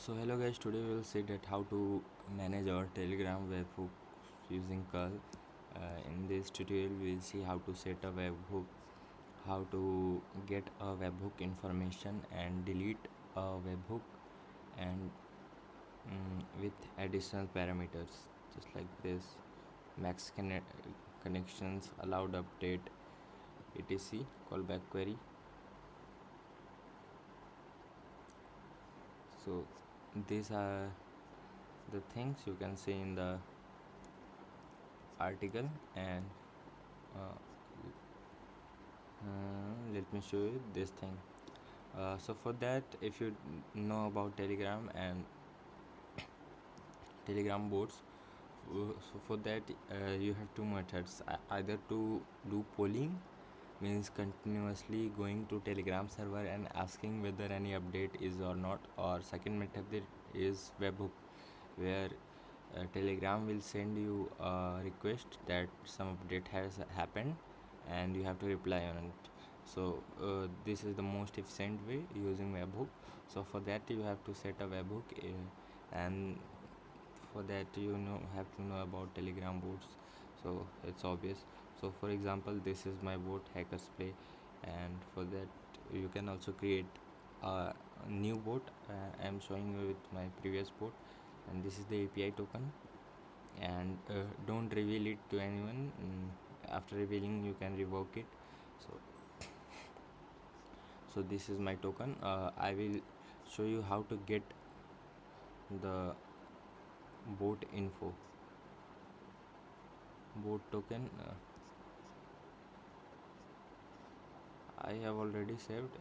So hello guys, today we will see that how to manage our Telegram webhook using curl. In this tutorial we will see how to set a webhook, how to get a webhook information and delete a webhook, and with additional parameters just like this: max connections, allowed update, etc, callback query. So these are the things you can see in the article, and uh, let me show you this thing. So for that, if you know about Telegram and Telegram bots, so for that you have two methods: either to do polling, means continuously going to Telegram server and asking whether any update is or not, or second method is webhook, where Telegram will send you a request that some update has happened and you have to reply on it. So this is the most efficient way using webhook. So for that you have to set a webhook, and for that have to know about Telegram bots. So it's obvious. So for example, this is my bot hackers play, and for that you can also create a new bot. I am showing you with my previous bot, and this is the API token, and don't reveal it to anyone. After revealing you can revoke it. So this is my token. I will show you how to get the bot info, bot token. I have already saved.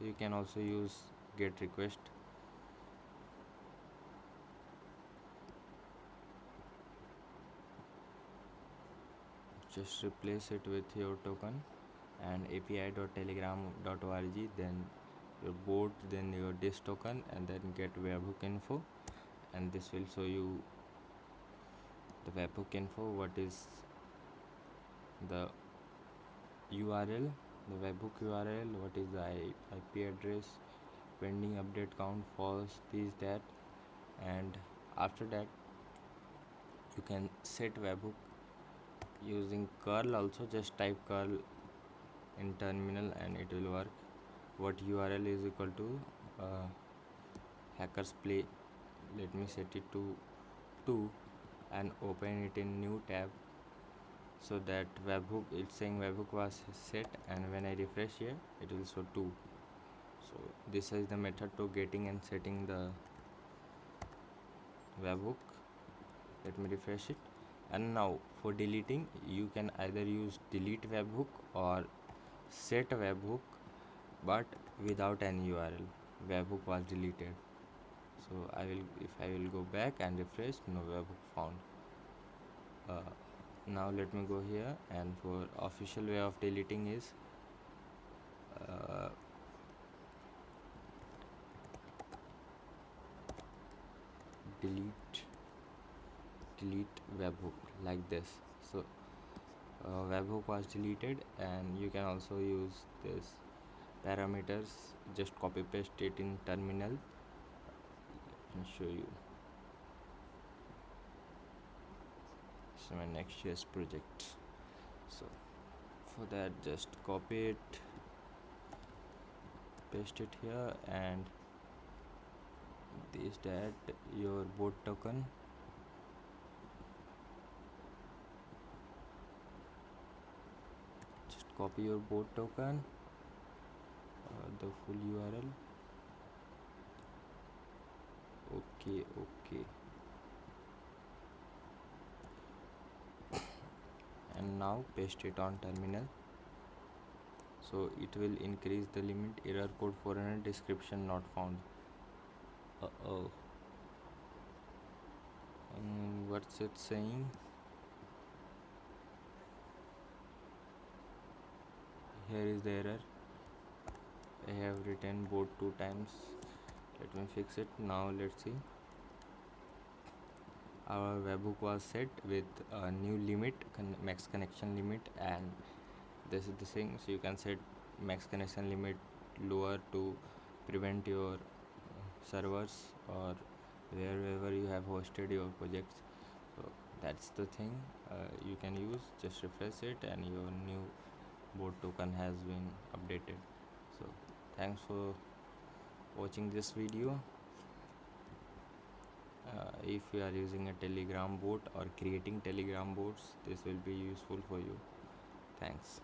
You can also use get request. Just replace it with your token and api.telegram.org, then your bot, then your disk token, and then get webhook info, and this will show you the webhook info. What is the URL, the webhook URL, what is the IP address, pending update count, false, this, that, and after that you can set webhook using curl. Also just type curl in terminal and it will work. What URL is equal to hackers play. Let me set it to 2 and open it in new tab, so that webhook, it's saying webhook was set, and when I refresh here it will show 2. So this is the method to getting and setting the webhook. Let me refresh it. And now for deleting, you can either use delete webhook or set webhook, but without any URL. Webhook was deleted. So if I will go back and refresh, no webhook found. Now let me go here, and for official way of deleting is delete webhook, like this. So webhook was deleted, and you can also use this parameters. Just copy paste it in terminal. Let me show you. This is my Next.js project. So for that, just copy it, paste it here, and this, that, your bot token. Just copy your bot token, the full URL. Okay, and now paste it on terminal. So it will increase the limit. Error code 400, description not found. What's it saying? Here is the error. I have written bot 2 times. Let me fix it. Now let's see. Our webhook was set with a new limit, max connection limit, and this is the thing. So you can set max connection limit lower to prevent your servers or wherever you have hosted your projects. So that's the thing you can use. Just refresh it and your new board token has been updated. So thanks for watching this video. If you are using a Telegram bot or creating Telegram bots, this will be useful for you. Thanks.